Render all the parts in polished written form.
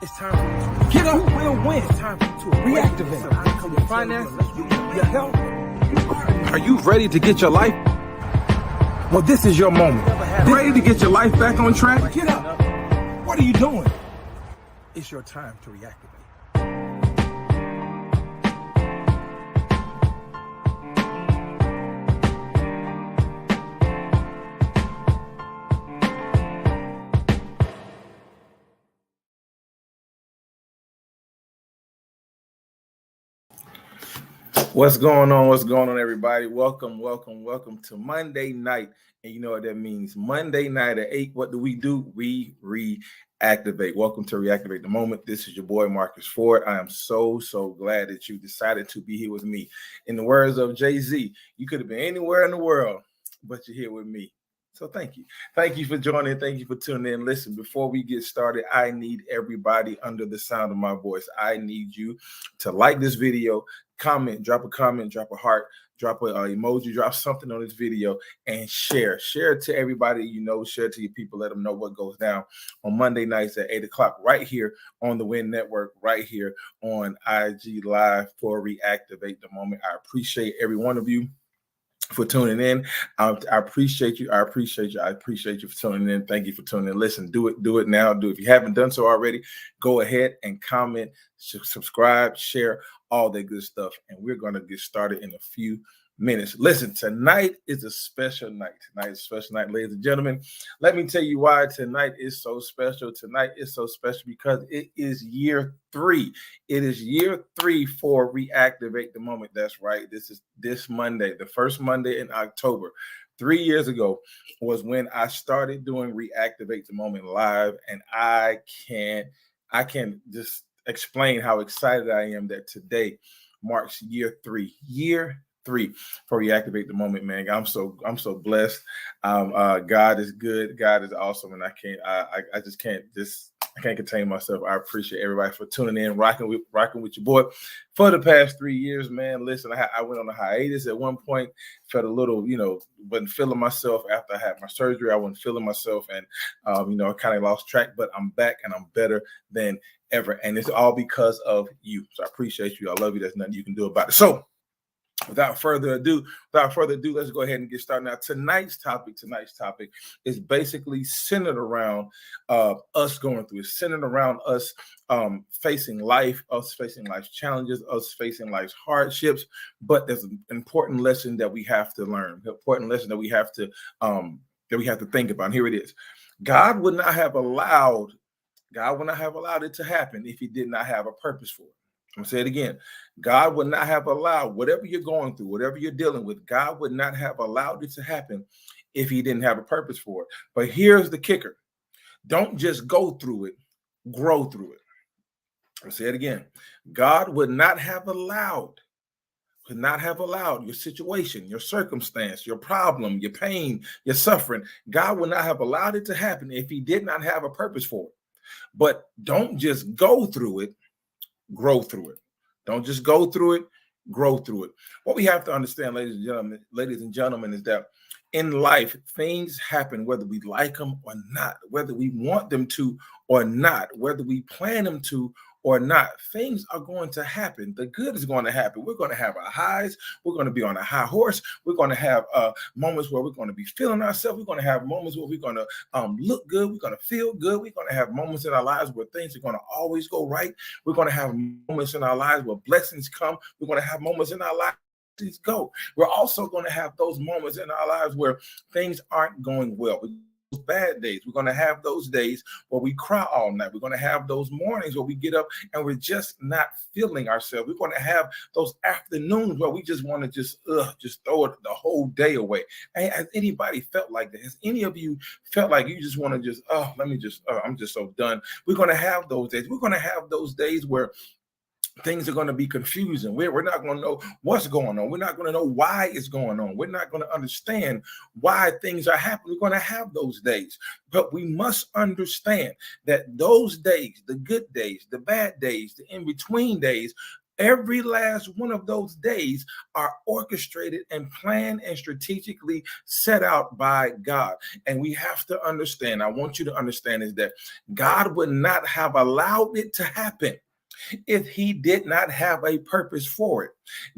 It's time for you to get up. You will win. It's time for you to reactivate your finances, your health. Are you ready to get your life? Well, this is your moment. Ready to get your life back on track? Get up. What are you doing? It's your time to reactivate. What's going on? What's going on, everybody? Welcome to Monday night. And you know what that means. Monday night at 8, what do? We reactivate. Welcome to Reactivate the Moment. This is your boy, Marques Ford. I am so glad that you decided to be here with me. In the words of Jay-Z, you could have been anywhere in the world, but you're here with me. So thank you. Thank you for joining. Thank you for tuning in. Listen, before we get started, I need everybody under the sound of my voice. I need you to like this video, drop a heart, drop an emoji, drop something on this video, and share. Share it to everybody you know. Share it to your people. Let them know what goes down on Monday nights at 8 o'clock right here on the Win Network, right here on IG Live for Reactivate the Moment. I appreciate every one of you for tuning in. I appreciate you. I appreciate you for tuning in. Thank you for tuning in. Listen, do it now. If you haven't done so already, go ahead and comment, subscribe, share, all that good stuff. And we're going to get started in a few minutes. Listen, tonight is a special night. Ladies and gentlemen. Let me tell you why tonight is so special. Tonight is so special because it is year 3. It is year 3 for Reactivate the Moment. That's right. This is this Monday, the first Monday in October. 3 years ago was when I started doing Reactivate the Moment live, and I can't just explain how excited I am that today marks year 3. Year 3 for Reactivate the Moment, man. I'm so blessed. God is good. God is awesome, and I can't contain myself. I appreciate everybody for tuning in, rocking with your boy for the past 3 years, man. Listen, I went on a hiatus at one point. Felt a little, wasn't feeling myself after I had my surgery. I wasn't feeling myself, and I kind of lost track. But I'm back, and I'm better than ever, and it's all because of you. So I appreciate you. I love you. There's nothing you can do about it. So without further ado, let's go ahead and get started. Now, tonight's topic is basically centered around us going through. It's centered around us facing life, us facing life's challenges, us facing life's hardships. But there's an important lesson that we have to learn, an important lesson that we have to think about. And here it is. God would not have allowed it to happen if he did not have a purpose for it. I'm going to say it again. God would not have allowed whatever you're going through, whatever you're dealing with, God would not have allowed it to happen if he didn't have a purpose for it. But here's the kicker. Don't just go through it, grow through it. I'll say it again. God would not have allowed your situation, your circumstance, your problem, your pain, your suffering. God would not have allowed it to happen if he did not have a purpose for it. But don't just go through it, grow through it. Don't just go through it, grow through it. What we have to understand, ladies and gentlemen, is that in life, things happen whether we like them or not, whether we want them to or not, whether we plan them to or not. Things are going to happen. The good is going to happen. We're going to have our highs. We're going to be on a high horse. We're going to have moments where we're going to be feeling ourselves. We're going to have moments where we're going to look good. We're going to feel good. We're going to have moments in our lives where things are going to always go right. We're going to have moments in our lives where blessings come. We're going to have moments in our lives go. We're also going to have those moments in our lives where things aren't going well. Those bad days. We're going to have those days where we cry all night. We're going to have those mornings where we get up and we're just not feeling ourselves. We're going to have those afternoons where we just want to just throw it the whole day away. Hey, has anybody felt like that? Has any of you felt like you just want to I'm just so done? We're going to have those days. We're going to have those days where things are going to be confusing. We're not going to know what's going on. We're not going to know why it's going on. We're not going to understand why things are happening. We're going to have those days. But we must understand that those days, the good days, the bad days, the in-between days, Every last one of those days are orchestrated and planned and strategically set out by God. And we have to understand, I want you to understand, is that God would not have allowed it to happen if he did not have a purpose for it.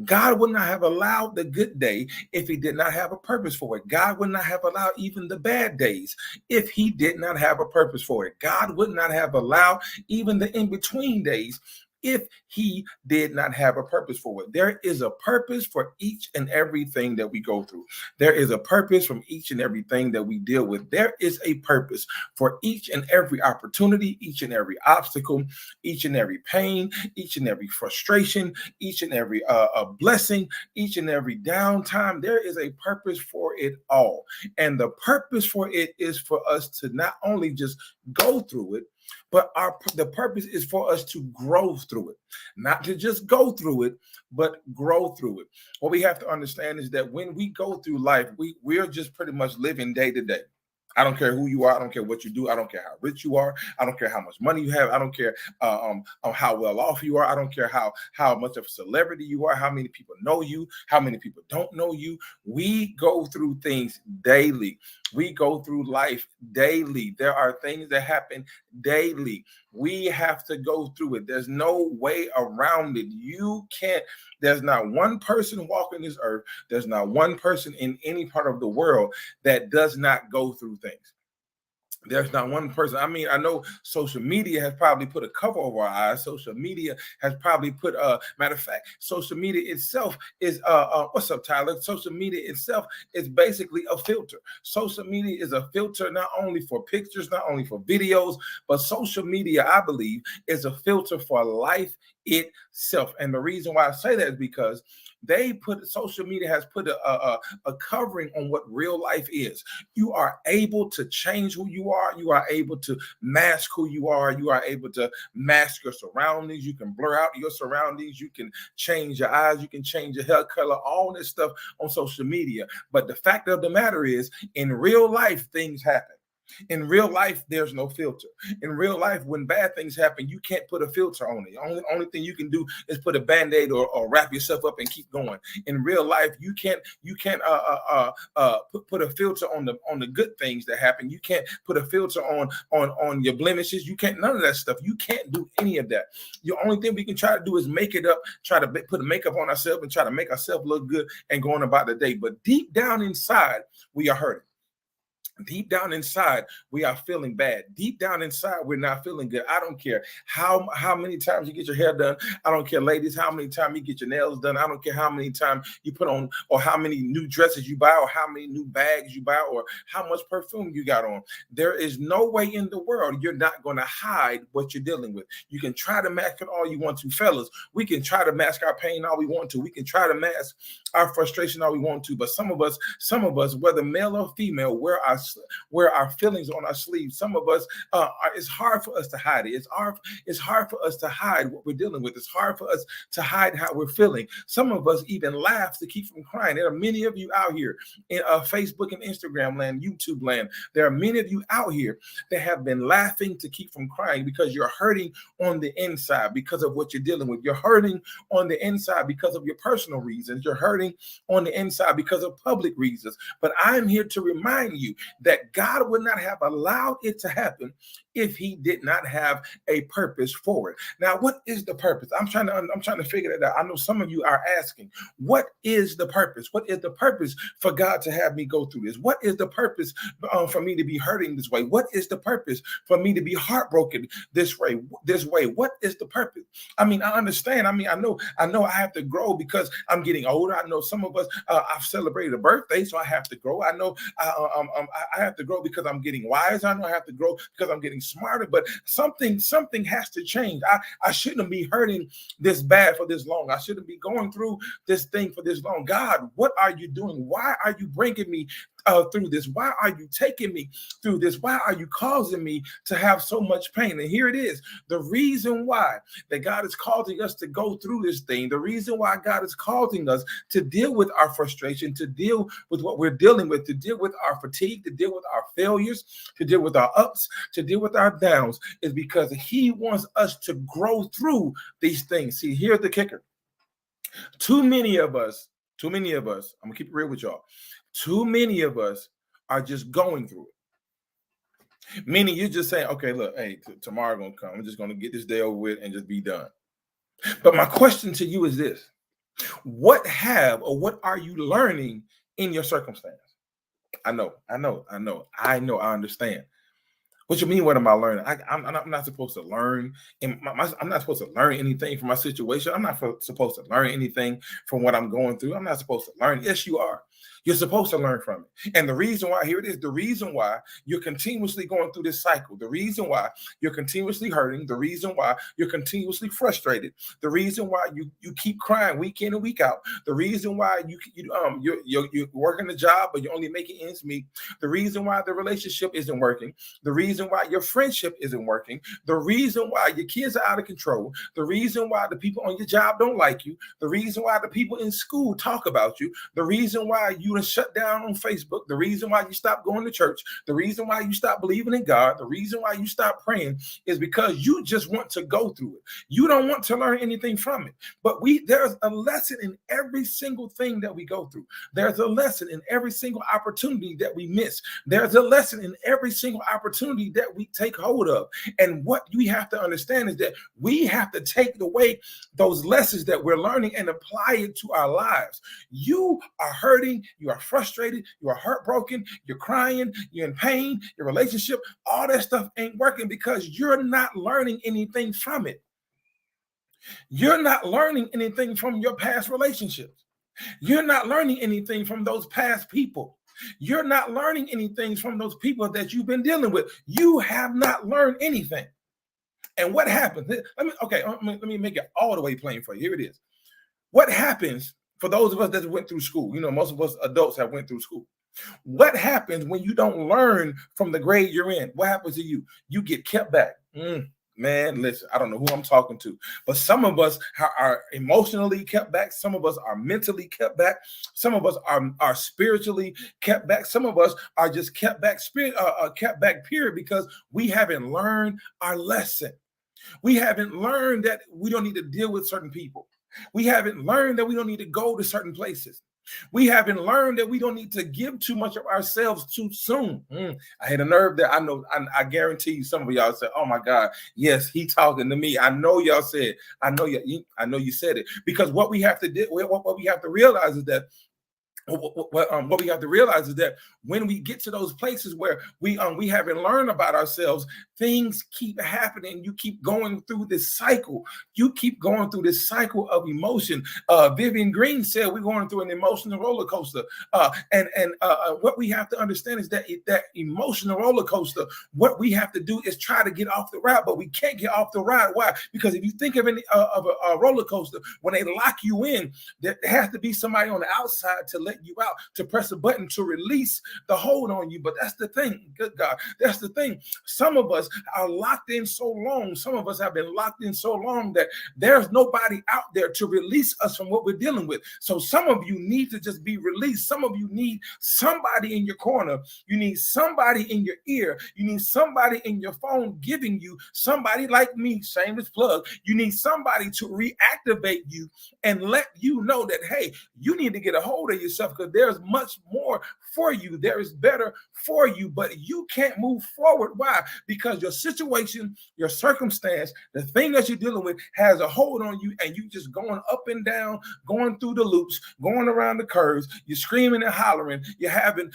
God would not have allowed the good day if he did not have a purpose for it. God would not have allowed even the bad days if he did not have a purpose for it. God would not have allowed even the in-between days if he did not have a purpose for it. There is a purpose for each and everything that we go through. There is a purpose from each and everything that we deal with. There is a purpose for each and every opportunity, each and every obstacle, each and every pain, each and every frustration, each and every blessing, each and every downtime. There is a purpose for it all. And the purpose for it is for us to not only just go through it, but the purpose is for us to grow through it, not to just go through it, but grow through it. What we have to understand is that when we go through life, we're just pretty much living day to day. I don't care who you are. I don't care what you do. I don't care how rich you are. I don't care how much money you have. I don't care how well off you are. I don't care how much of a celebrity you are, how many people know you, how many people don't know you. We go through things daily. We go through life daily. There are things that happen daily. We have to go through it. There's no way around it. You can't. There's not one person walking this earth. There's not one person in any part of the world that does not go through things. There's not one person. I mean, I know social media has probably put a cover over our eyes. Social media has probably put matter of fact, social media itself is what's up, Tyler? Social media itself is basically a filter. Social media is a filter not only for pictures, not only for videos, but social media, I believe, is a filter for life itself. And the reason why I say that is because social media has put a covering on what real life is. You are able to change who you are. You are able to mask who you are. You are able to mask your surroundings. You can blur out your surroundings. You can change your eyes. You can change your hair color, all this stuff on social media. But the fact of the matter is, in real life, things happen. In real life, there's no filter. In real life, when bad things happen, you can't put a filter on it. Only thing you can do is put a Band-Aid or wrap yourself up and keep going. In real life, you can't put a filter on the good things that happen. You can't put a filter on your blemishes. You can't, none of that stuff. You can't do any of that. The only thing we can try to do is make it up, try to put a makeup on ourselves and try to make ourselves look good and go on about the day. But deep down inside, we are hurting. Deep down inside, we are feeling bad. Deep down inside, we're not feeling good. I don't care how many times you get your hair done. I don't care, ladies, how many times you get your nails done. I don't care how many times you put on, or how many new dresses you buy, or how many new bags you buy, or how much perfume you got on. There is no way in the world you're not going to hide what you're dealing with. You can try to mask it all you want to, fellas. We can try to mask our pain all we want to. We can try to mask our frustration all we want to. But some of us, whether male or female, wear our feelings on our sleeves. Some of us, it's hard for us to hide it. It's hard for us to hide what we're dealing with. It's hard for us to hide how we're feeling. Some of us even laugh to keep from crying. There are many of you out here in Facebook and Instagram land, YouTube land. There are many of you out here that have been laughing to keep from crying because you're hurting on the inside because of what you're dealing with. You're hurting on the inside because of your personal reasons. You're hurting on the inside because of public reasons. But I'm here to remind you that God would not have allowed it to happen if he did not have a purpose for it. Now, what is the purpose? I'm trying to figure that out. I know some of you are asking, what is the purpose? What is the purpose for God to have me go through this? What is the purpose for me to be hurting this way? What is the purpose for me to be heartbroken this way? What is the purpose? I mean, I understand. I mean, I know I have to grow because I'm getting older. I know some of us, I've celebrated a birthday, so I have to grow. I know I have to grow because I'm getting wiser. I know I have to grow because I'm getting smarter, but something has to change. I shouldn't be hurting this bad for this long. I shouldn't be going through this thing for this long. God, what are you doing? Why are you bringing me through this? Why are you taking me through this? Why are you causing me to have so much pain? And here it is. The reason why that God is causing us to go through this thing, the reason why God is causing us to deal with our frustration, to deal with what we're dealing with, to deal with our fatigue, to deal with our failures, to deal with our ups, to deal with our downs, is because he wants us to grow through these things. See, here's the kicker. Too many of us, I'm gonna keep it real with y'all. Too many of us are just going through it. Meaning you're just saying, okay, look, hey, tomorrow gonna come. I'm just gonna get this day over with and just be done. But my question to you is this: what are you learning in your circumstance? I understand. What you mean? What am I learning? I'm not supposed to learn. I'm not supposed to learn anything from my situation. I'm not supposed to learn anything from what I'm going through. I'm not supposed to learn. Yes, you are. You're supposed to learn from it. And the reason why, here it is, the reason why you're continuously going through this cycle, the reason why you're continuously hurting, the reason why you're continuously frustrated, the reason why you keep crying week in and week out, the reason why you're working a job but you're only making ends meet, the reason why the relationship isn't working, the reason why your friendship isn't working, the reason why your kids are out of control, the reason why the people on your job don't like you, the reason why the people in school talk about you, the reason why you shut down on Facebook, the reason why you stopped going to church, the reason why you stopped believing in God, the reason why you stopped praying is because you just want to go through it. You don't want to learn anything from it. But there's a lesson in every single thing that we go through. There's a lesson in every single opportunity that we miss. There's a lesson in every single opportunity that we take hold of. And what we have to understand is that we have to take away those lessons that we're learning and apply it to our lives. You are hurting, you are frustrated, you are heartbroken, you're crying, you're in pain, your relationship, all that stuff ain't working because you're not learning anything from it. You're not learning anything from your past relationships. You're not learning anything from those past people. You're not learning anything from those people that you've been dealing with. You have not learned anything. And what happens? Let me make it all the way plain for you. Here it is. What happens for those of us that went through school? You know, most of us adults have went through school. What happens when you don't learn from the grade you're in? What happens to you? You get kept back. Man, listen, I don't know who I'm talking to, but some of us are emotionally kept back. Some of us are mentally kept back. Some of us are spiritually kept back. Some of us are just kept back, kept back, period, because we haven't learned our lesson. We haven't learned that we don't need to deal with certain people. We haven't learned that we don't need to go to certain places. We haven't learned that we don't need to give too much of ourselves too soon. I had a nerve there. I guarantee you some of y'all said, oh my God, yes, he talking to me. I know y'all said, I know you said it. Because what we have to do, what we have to realize is that what we have to realize is that when we get to those places where we haven't learned about ourselves, things keep happening. You keep going through this cycle. You keep going through this cycle of emotion. Vivian Green said we're going through an emotional roller coaster. And what we have to understand is that that emotional roller coaster, what we have to do is try to get off the ride, but we can't get off the ride. Why? Because if you think of a roller coaster, when they lock you in, there has to be somebody on the outside to let you out, to press a button to release the hold on you. But that's the thing, good God, that's the thing. Some of us are locked in so long. Some of us have been locked in so long that there's nobody out there to release us from what we're dealing with. So some of you need to just be released. Some of you need somebody in your corner. You need somebody in your ear. You need somebody in your phone giving you, somebody like me, shameless plug. You need somebody to reactivate you and let you know that, hey, you need to get a hold of yourself, because there's much more for you. There is better for you, but you can't move forward. Why? Because your situation, your circumstance, the thing that you're dealing with has a hold on you, and you just going up and down, going through the loops, going around the curves. You're screaming and hollering. You're having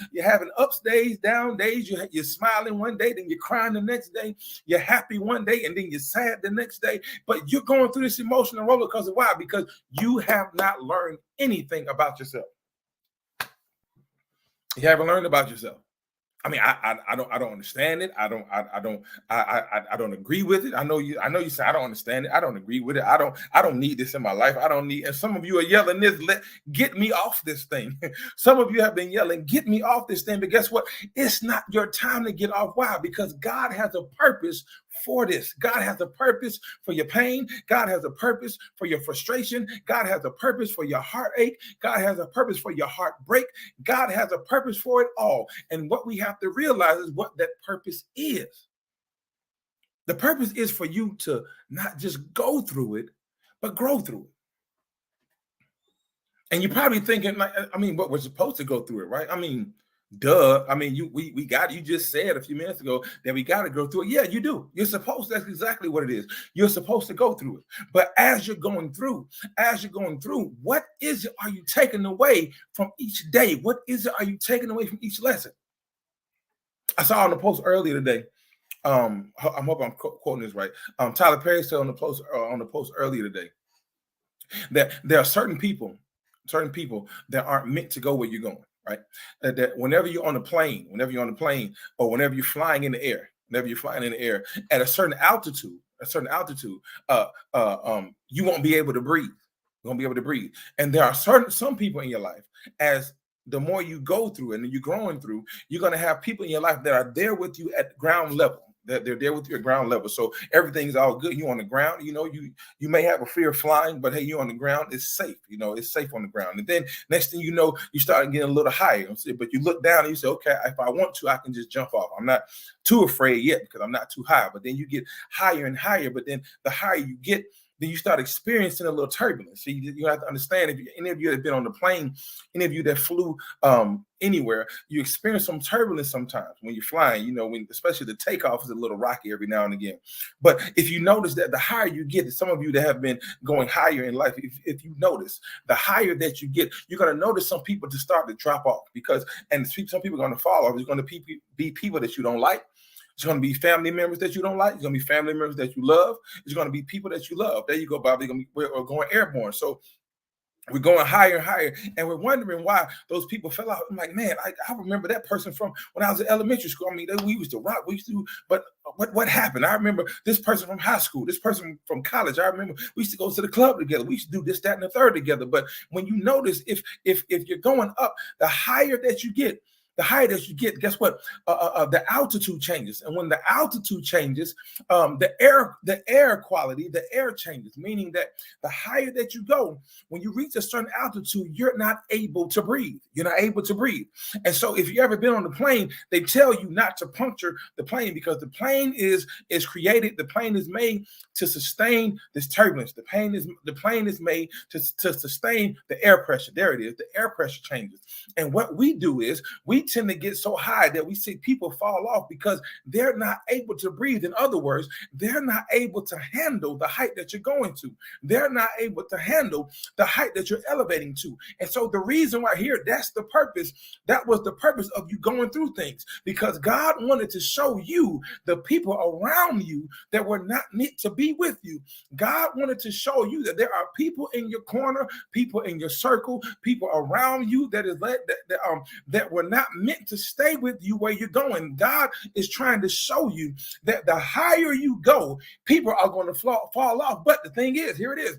ups days, down days. You're smiling one day, then you're crying the next day. You're happy one day, and then you're sad the next day. But you're going through this emotional roller coaster. Why? Because you have not learned anything about yourself. You haven't learned about yourself. I mean, I don't understand it. I don't agree with it. I know you say I don't understand it. I don't agree with it. I don't need this in my life. I don't need. And some of you are yelling this, get me off this thing. Some of you have been yelling, get me off this thing. But guess what? It's not your time to get off. Why? Because God has a purpose for this. God has a purpose for your pain. God has a purpose for your frustration. God has a purpose for your heartache. God has a purpose for your heartbreak. God has a purpose for it all. And what we have to realize is what that purpose is. The purpose is for you to not just go through it, but grow through it. And you're probably thinking, like, I mean, what we're supposed to go through it, right? I mean, duh. I mean, we got, you just said a few minutes ago that we got to go through it. Yeah, you do. You're supposed, that's exactly what it is. You're supposed to go through it. But as you're going through, what is it are you taking away from each day? What is it are you taking away from each lesson? I saw on the post earlier today. I'm hoping I'm quoting this right. Tyler Perry said on the post earlier today that there are certain people that aren't meant to go where you're going, right? That whenever you're on a plane, or whenever you're flying in the air, at a certain altitude, you won't be able to breathe. You won't be able to breathe. And there are some people in your life, as the more you go through and you're growing through, you're going to have people in your life that are there with you at ground level. That they're there with you at ground level. So everything's all good. You're on the ground. You know, you may have a fear of flying, but hey, you're on the ground. It's safe. You know, it's safe on the ground. And then next thing you know, you start getting a little higher. But you look down and you say, okay, if I want to, I can just jump off. I'm not too afraid yet because I'm not too high. But then you get higher and higher. But then the higher you get, then you start experiencing a little turbulence. So you have to understand, if any of you that have been on the plane, any of you that flew anywhere, you experience some turbulence sometimes when you're flying, you know, when especially the takeoff is a little rocky every now and again. But if you notice that the higher you get, some of you that have been going higher in life, if you notice, the higher that you get, you're going to notice some people to start to drop off, because, and some people are going to fall off. There's going to be people that you don't like. It's going to be family members that you don't like. It's going to be family members that you love. It's going to be people that you love. There you go, Bobby. We're going airborne. So we're going higher and higher, and we're wondering why those people fell out. I'm like, man, I remember that person from when I was in elementary school. I mean, we used to rock, but what happened? I remember this person from high school, this person from college. I remember we used to go to the club together. We used to do this, that, and the third together. But when you notice, if you're going up, the higher that you get, guess what? The altitude changes, and when the altitude changes, the air quality, the air changes. Meaning that the higher that you go, when you reach a certain altitude, you're not able to breathe. And so, if you ever been on the plane, they tell you not to puncture the plane, because the plane is created. The plane is made to sustain this turbulence. The plane is made to sustain the air pressure. There it is. The air pressure changes, and what we do is we tend to get so high that we see people fall off because they're not able to breathe. In other words, they're not able to handle the height that you're going to. They're not able to handle the height that you're elevating to. And so the reason why here, that's the purpose. That was the purpose of you going through things, because God wanted to show you the people around you that were not meant to be with you. God wanted to show you that there are people in your corner, people in your circle, people around you that were not meant to stay with you where you're going. God is trying to show you that the higher you go, people are going to fall off. But the thing is, here it is.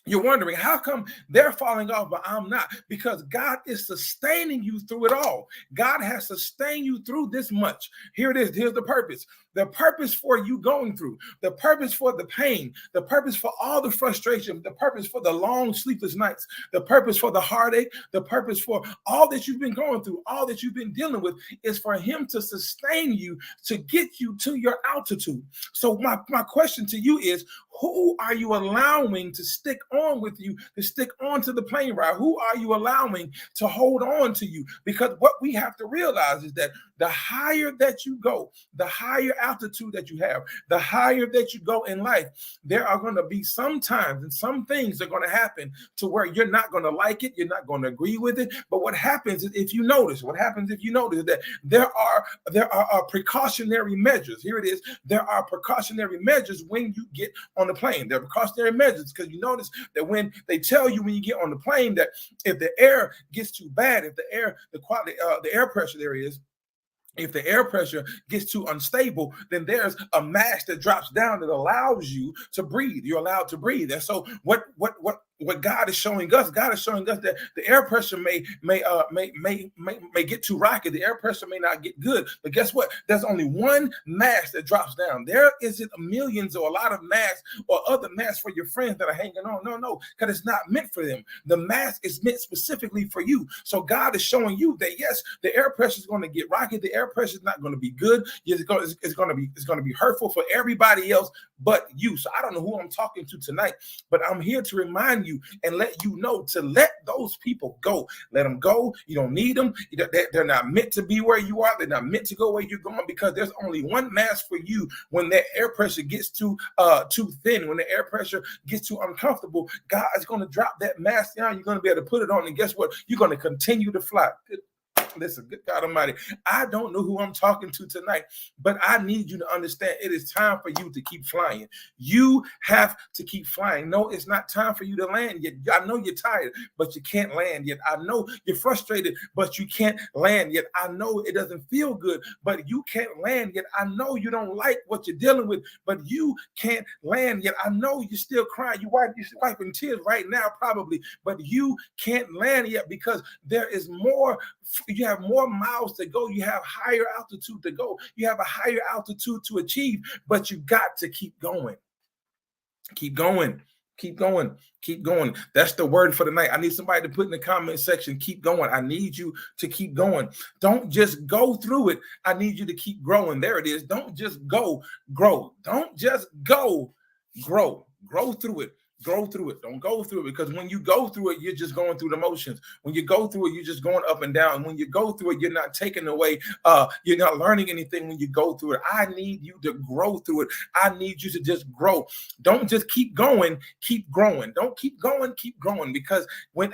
You're wondering, how come they're falling off, but I'm not? Because God is sustaining you through it all. God has sustained you through this much. Here it is. Here's the purpose. The purpose for you going through, the purpose for the pain, the purpose for all the frustration, the purpose for the long sleepless nights, the purpose for the heartache, the purpose for all that you've been going through, all that you've been dealing with, is for him to sustain you, to get you to your altitude. So my question to you is, who are you allowing to stick on with you, to stick on to the plane ride? Who are you allowing to hold on to you? Because what we have to realize is that the higher that you go, the higher altitude that you have, the higher that you go in life, there are going to be some times and some things are going to happen to where you're not going to like it, you're not going to agree with it. But what happens is, if you notice that there are precautionary measures. Here it is. There are precautionary measures when you get on the plane. There are precautionary measures, because you notice that when they tell you when you get on the plane that if the air gets too bad, if the air pressure there is, if the air pressure gets too unstable, then there's a mask that drops down that allows you to breathe. You're allowed to breathe. And so what God is showing us, that the air pressure may get too rocky. The air pressure may not get good. But guess what? There's only one mask that drops down. There isn't millions or a lot of masks or other masks for your friends that are hanging on. No, because it's not meant for them. The mask is meant specifically for you. So God is showing you that yes, the air pressure is going to get rocky. The air pressure is not going to be good. It's going to be hurtful for everybody else but you. So I don't know who I'm talking to tonight, but I'm here to remind you you and let you know to let those people go. Let them go. You don't need them. They're not meant to be where you are. They're not meant to go where you're going, because there's only one mask for you. When that air pressure gets too thin, when the air pressure gets too uncomfortable, God is going to drop that mask down. You're going to be able to put it on, and guess what? You're going to continue to fly. Listen, good God Almighty, I don't know who I'm talking to tonight, but I need you to understand it is time for you to keep flying. You have to keep flying. No, it's not time for you to land yet. I know you're tired, but you can't land yet. I know you're frustrated, but you can't land yet. I know it doesn't feel good, but you can't land yet. I know you don't like what you're dealing with, but you can't land yet. I know you're still crying. You're wiping tears right now, probably, but you can't land yet, because there is more. You have more miles to go. You have higher altitude to go. You have a higher altitude to achieve, but you got to keep going. Keep going. Keep going. Keep going. That's the word for the night. I need somebody to put in the comment section, keep going. I need you to keep going. Don't just go through it. I need you to keep growing. There it is. Don't just go, grow. Don't just go, grow. Grow through it. Go through it. Don't go through it, because when you go through it, you're just going through the motions. When you go through it, you're just going up and down. When you go through it, you're not taking away. You're not learning anything when you go through it. I need you to grow through it. I need you to just grow. Don't just keep going, keep growing. Don't keep going, keep growing, because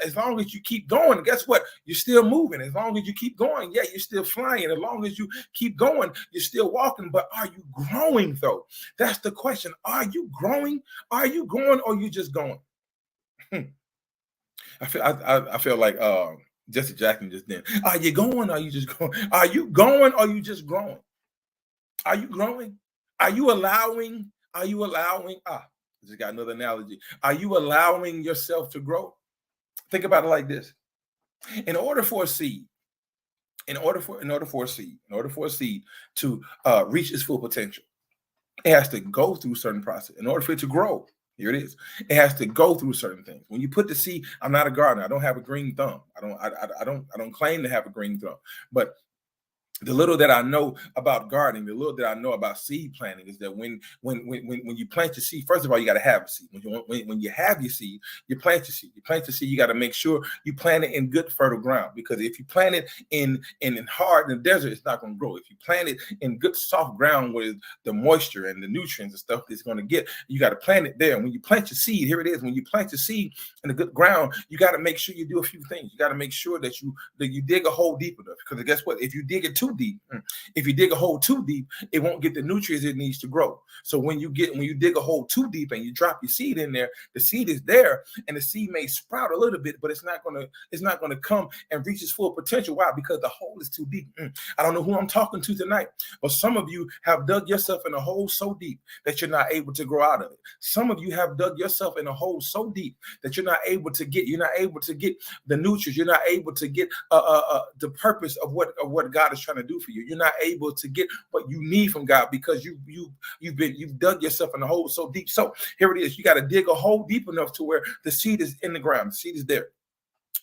as long as you keep going, guess what? You're still moving. As long as you keep going, yeah, you're still flying. As long as you keep going, you're still walking. But are you growing though? That's the question. Are you growing? Are you growing, or you just going? I feel like Jesse Jackson just then. Are you going? Or are you just going? Are you going? Or are you just growing? Are you growing? Are you allowing? Are you allowing? I just got another analogy. Are you allowing yourself to grow? Think about it like this. In order for a seed to reach its full potential, it has to go through certain process. In order for it to grow, here it is. It has to go through certain things. When you put the seed, I'm not a gardener. I don't have a green thumb. I don't claim to have a green thumb. But the little that I know about gardening, the little that I know about seed planting, is that when you plant your seed, first of all, you got to have a seed. When you have your seed, you plant your seed. You plant your seed, you got to make sure you plant it in good fertile ground, because if you plant it in hard in the desert, it's not going to grow. If you plant it in good soft ground with the moisture and the nutrients and stuff it's going to get, you got to plant it there. And when you plant your seed, here it is. When you plant your seed in the good ground, you got to make sure you do a few things. You got to make sure that you dig a hole deep enough, because guess what? If you dig it too deep, if you dig a hole too deep, it won't get the nutrients it needs to grow. So when you dig a hole too deep and you drop your seed in there, the seed is there, and the seed may sprout a little bit, but it's not gonna come and reach its full potential. Why? Because the hole is too deep. I don't know who I'm talking to tonight, but some of you have dug yourself in a hole so deep that you're not able to grow out of it. Some of you have dug yourself in a hole so deep that you're not able to get the nutrients. You're not able to get the purpose of what God is trying to do for you. You're not able to get what you need from God, because you've dug yourself in a hole so deep. So here it is. You got to dig a hole deep enough to where the seed is in the ground. The seed is there.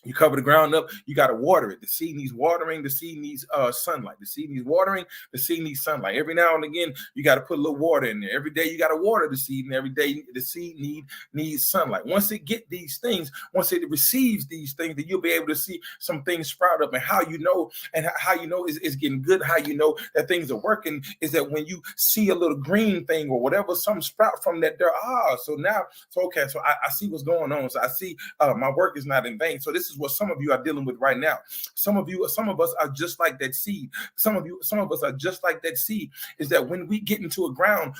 You cover the ground up. You got to water it. The seed needs watering. The seed needs sunlight. The seed needs watering. The seed needs sunlight. Every now and again, you got to put a little water in there. Every day, you got to water the seed, and every day the seed needs sunlight. Once it get these things, once it receives these things, then you'll be able to see some things sprout up. And how you know is getting good. How you know that things are working is that when you see a little green thing or whatever, some sprout from that there. So I see what's going on. So I see my work is not in vain. So this is what some of you are dealing with right now. Some of us are just like that seed. Some of us are just like that seed. Is that when we get into a ground,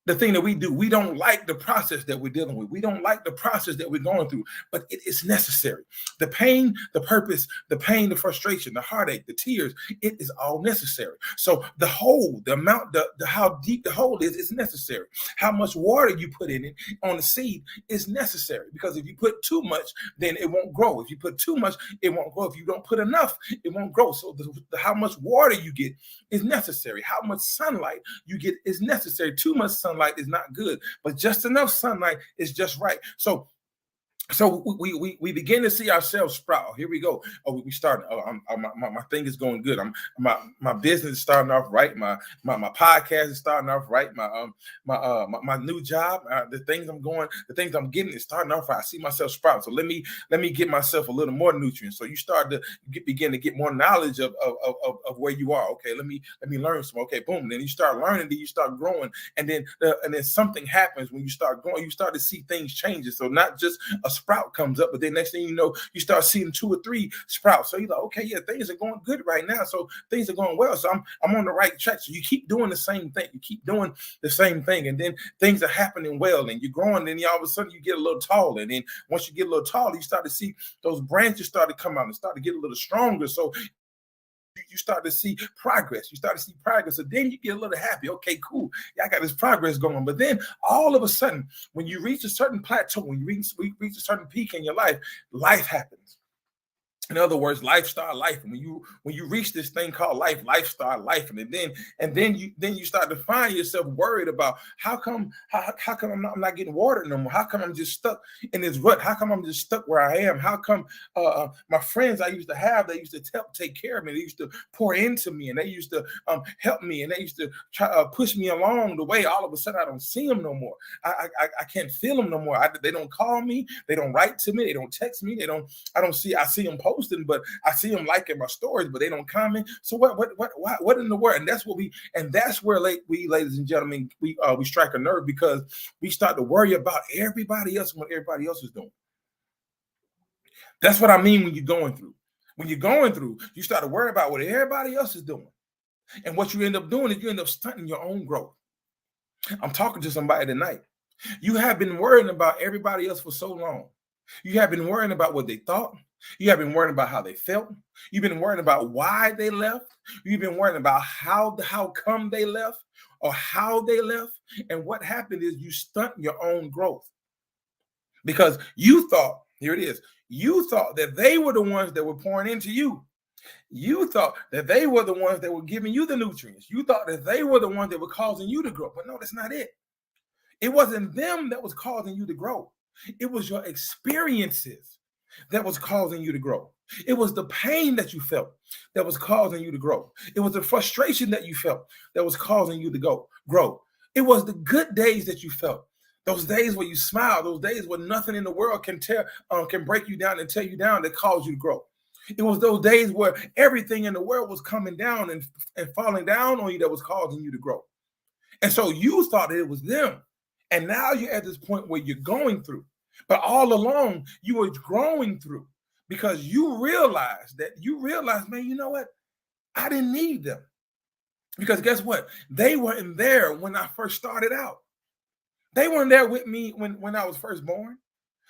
the thing that we do, we don't like the process that we're dealing with. We don't like the process that we're going through, but it is necessary. The pain, the purpose, the pain, the frustration, the heartache, the tears, it is all necessary. So the hole, the amount, how deep the hole is necessary. How much water you put in it on the seed is necessary, because if you put too much, then it won't grow. If you put too much, it won't grow. If you don't put enough, it won't grow. So how much water you get is necessary. How much sunlight you get is necessary. Too much sunlight is not good, but just enough sunlight is just right. So So we begin to see ourselves sprout. Here we go. Oh, we starting. Oh, my thing is going good. My business is starting off right. My podcast is starting off right. My new job, the things I'm getting is starting off right. I see myself sprout. So let me get myself a little more nutrients. So you start to begin to get more knowledge of where you are. Okay, let me learn some. Okay, boom. Then you start learning. Then you start growing, and then something happens when you start growing. You start to see things changes. So not just a sprout comes up, but then next thing you know, you start seeing 2 or 3 sprouts. So you're like, okay, yeah, things are going good right now. So things are going well. So I'm on the right track. So you keep doing the same thing. You keep doing the same thing, and then things are happening well, and you're growing. And then all of a sudden you get a little taller. And then once you get a little taller, you start to see those branches start to come out and start to get a little stronger. So you start to see progress. You start to see progress. So then you get a little happy. Okay, cool. Yeah, I got this progress going. But then all of a sudden, when you reach a certain plateau, when you reach a certain peak in your life happens. In other words, lifestyle life. And when you reach this thing called lifestyle life, and then you start to find yourself worried about how come I'm not getting water no more? How come I'm just stuck in this rut? How come I'm just stuck where I am? How come my friends I used to have, they used to take care of me, they used to pour into me, and they used to help me, and they used to try push me along the way. All of a sudden, I don't see them no more. I can't feel them no more. They don't call me. They don't write to me. They don't text me. I see them post. But I see them liking my stories, but they don't comment. So what in the world? And that's where we ladies and gentlemen, we strike a nerve, because we start to worry about everybody else and what everybody else is doing. That's what I mean when you're going through. When you're going through, you start to worry about what everybody else is doing. And what you end up doing is you end up stunting your own growth. I'm talking to somebody tonight. You have been worrying about everybody else for so long. You have been worrying about what they thought. You have been worrying about how they felt. You've been worrying about why they left. You've been worrying about how come they left, or how they left. And what happened is you stunt your own growth, because you thought, here it is, you thought that they were the ones that were pouring into you. You thought that they were the ones that were giving you the nutrients. You thought that they were the ones that were causing you to grow. But no, that's not it. It wasn't them that was causing you to grow. It was your experiences that was causing you to grow. It was the pain that you felt that was causing you to grow. It was the frustration that you felt that was causing you to grow. It was the good days that you felt. Those days where you smile, those days where nothing in the world can break you down and tear you down, that caused you to grow. It was those days where everything in the world was coming down and falling down on you that was causing you to grow. And so you thought that it was them. And now you're at this point where you're going through. But all along, you were growing through, because you realized, man, you know what? I didn't need them. Because guess what? They weren't there when I first started out. They weren't there with me when I was first born.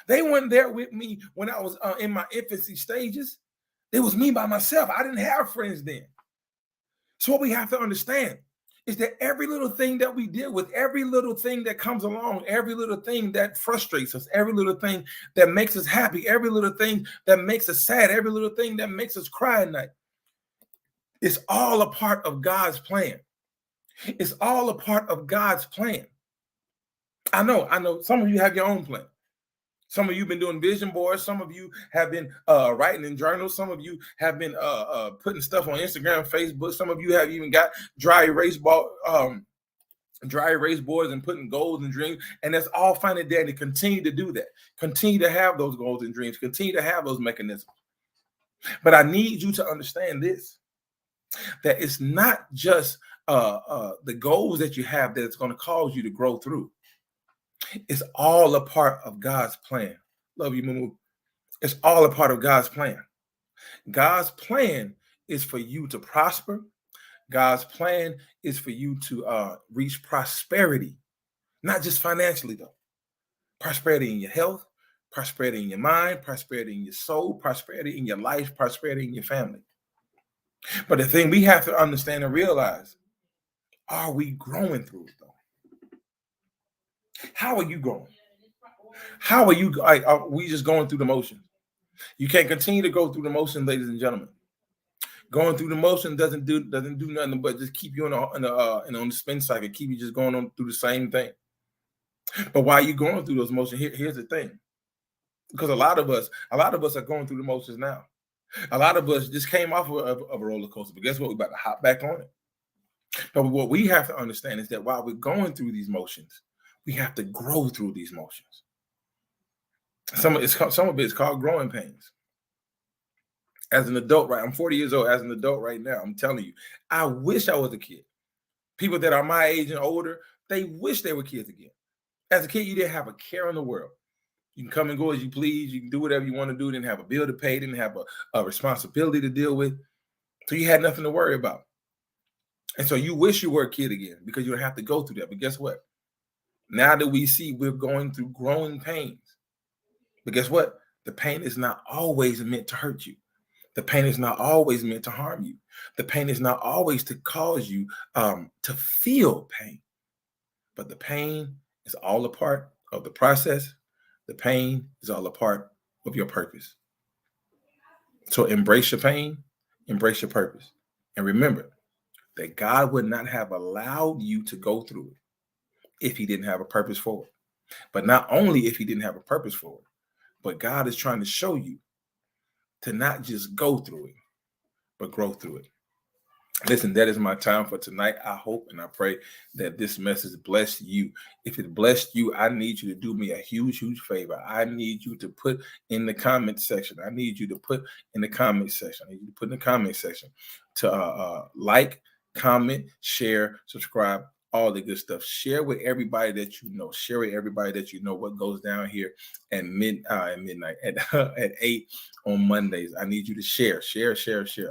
They weren't there with me when I was in my infancy stages. It was me by myself. I didn't have friends then. So what we have to understand is that every little thing that we deal with, every little thing that comes along, every little thing that frustrates us, every little thing that makes us happy, every little thing that makes us sad, every little thing that makes us cry at night, it's all a part of God's plan. It's all a part of God's plan. I know some of you have your own plan. Some of you have been doing vision boards. Some of you have been writing in journals. Some of you have been putting stuff on Instagram, Facebook. Some of you have even got dry erase boards and putting goals and dreams. And that's all fine and dandy. Continue to do that. Continue to have those goals and dreams. Continue to have those mechanisms. But I need you to understand this, that it's not just the goals that you have that's going to cause you to grow through. It's all a part of God's plan. Love you, Moo. It's all a part of God's plan. God's plan is for you to prosper. God's plan is for you to reach prosperity, not just financially, though. Prosperity in your health, prosperity in your mind, prosperity in your soul, prosperity in your life, prosperity in your family. But the thing we have to understand and realize, are we growing through it, though? How are you growing? How are you? Are we just going through the motions? You can't continue to go through the motion, ladies and gentlemen. Going through the motion doesn't do nothing but just keep you on the spin cycle, keep you just going on through the same thing. But while you're going through those motions, here's the thing: Because a lot of us are going through the motions now. A lot of us just came off of a roller coaster, but guess what? We're about to hop back on it. But what we have to understand is that while we're going through these motions, we have to grow through these motions. Some of it is called growing pains. As an adult, right? I'm 40 years old. As an adult right now, I'm telling you, I wish I was a kid. People that are my age and older, they wish they were kids again. As a kid, you didn't have a care in the world. You can come and go as you please. You can do whatever you want to do. Didn't have a bill to pay. Didn't have a responsibility to deal with. So you had nothing to worry about. And so you wish you were a kid again because you don't have to go through that. But guess what? Now that we see we're going through growing pains. But guess what? The pain is not always meant to hurt you. The pain is not always meant to harm you. The pain is not always to cause you to feel pain. But the pain is all a part of the process. The pain is all a part of your purpose. So embrace your pain, embrace your purpose. And remember that God would not have allowed you to go through it if he didn't have a purpose for it. But not only if he didn't have a purpose for it, but God is trying to show you to not just go through it, but grow through it. Listen, that is my time for tonight. I hope and I pray that this message blessed you. If it blessed you, I need you to do me a huge, huge favor. I need you to put in the comment section. I need you to put in the comment section. I need you to put in the comment section to like, comment, share, subscribe, all the good stuff. Share with everybody that you know. Share with everybody that you know what goes down here at midnight at 8 on Mondays. I need you to share.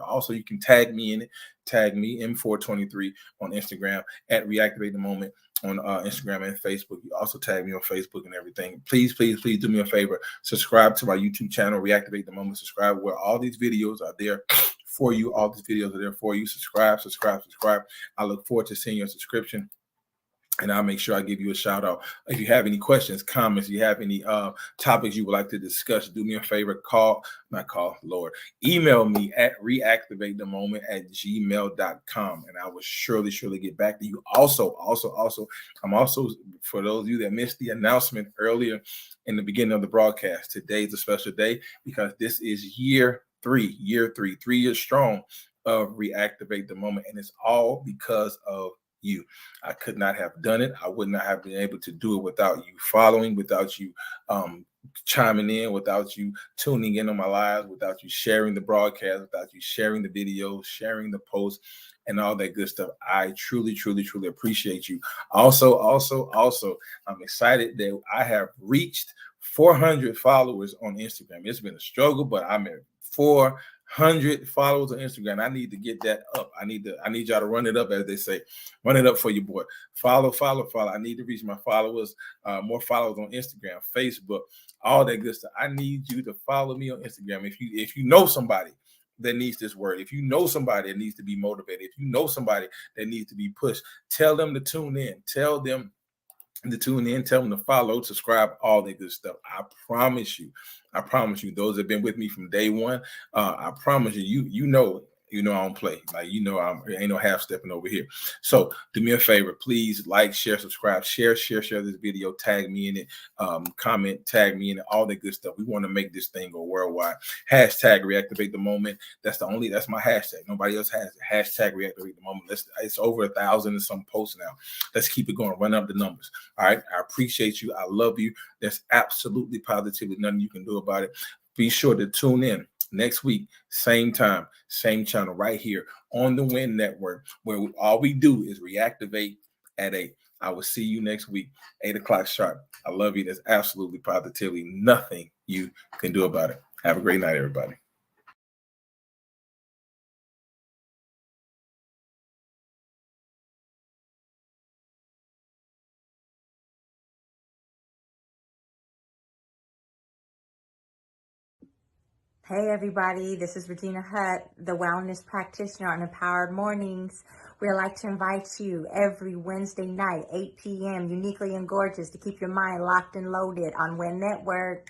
Also, you can tag me in it. Tag me M423 on Instagram at Reactivate the Moment on Instagram and Facebook. You also tag me on Facebook and everything. Please do me a favor. Subscribe to my YouTube channel, Reactivate the Moment. Subscribe where all these videos are there for you. All these videos are there for you. Subscribe. I look forward to seeing your subscription. And I'll make sure I give you a shout out. If you have any questions, comments, you have any topics you would like to discuss, do me a favor, email me at reactivatethemoment@gmail.com. And I will surely get back to you. Also, I'm also, for those of you that missed the announcement earlier in the beginning of the broadcast, today's a special day because this is year three, 3 years strong of Reactivate the Moment. And it's all because of you. I could not have done it. I would not have been able to do it without you following, without you chiming in, without you tuning in on my lives, without you sharing the broadcast, without you sharing the videos, sharing the posts, and all that good stuff. I truly appreciate you. Also, I'm excited that I have reached 400 followers on Instagram. It's been a struggle, but I'm at 400 followers on Instagram. I need to get that up. I need y'all to run it up, as they say. Run it up for your boy. Follow. I need to reach my followers, more followers on Instagram, Facebook, all that good stuff. I need you to follow me on Instagram. If you know somebody that needs this word, if you know somebody that needs to be motivated, if you know somebody that needs to be pushed, tell them to tune in. Tell them to follow, subscribe, all that good stuff. I promise you, those that have been with me from day one, I promise you know I don't play. Like, ain't no half stepping over here. So do me a favor, please like, share, subscribe, share this video, tag me in it, comment, tag me in it, all that good stuff. We want to make this thing go worldwide. Hashtag Reactivate the Moment. That's my hashtag. Nobody else has it. Hashtag Reactivate the Moment. It's over 1,000 and some posts now. Let's keep it going. Run up the numbers. All right. I appreciate you. I love you. There's absolutely positively nothing you can do about it. Be sure to tune in next week, same time, same channel, right here on the Win Network, where all we do is reactivate at 8. I will see you next week, 8 o'clock sharp. I love you. There's absolutely positively nothing you can do about it. Have a great night, everybody. Hey everybody, this is Regina Hutt, the wellness practitioner on Empowered Mornings. We'd like to invite you every Wednesday night, 8 p.m., uniquely and gorgeous, to keep your mind locked and loaded on Win Network.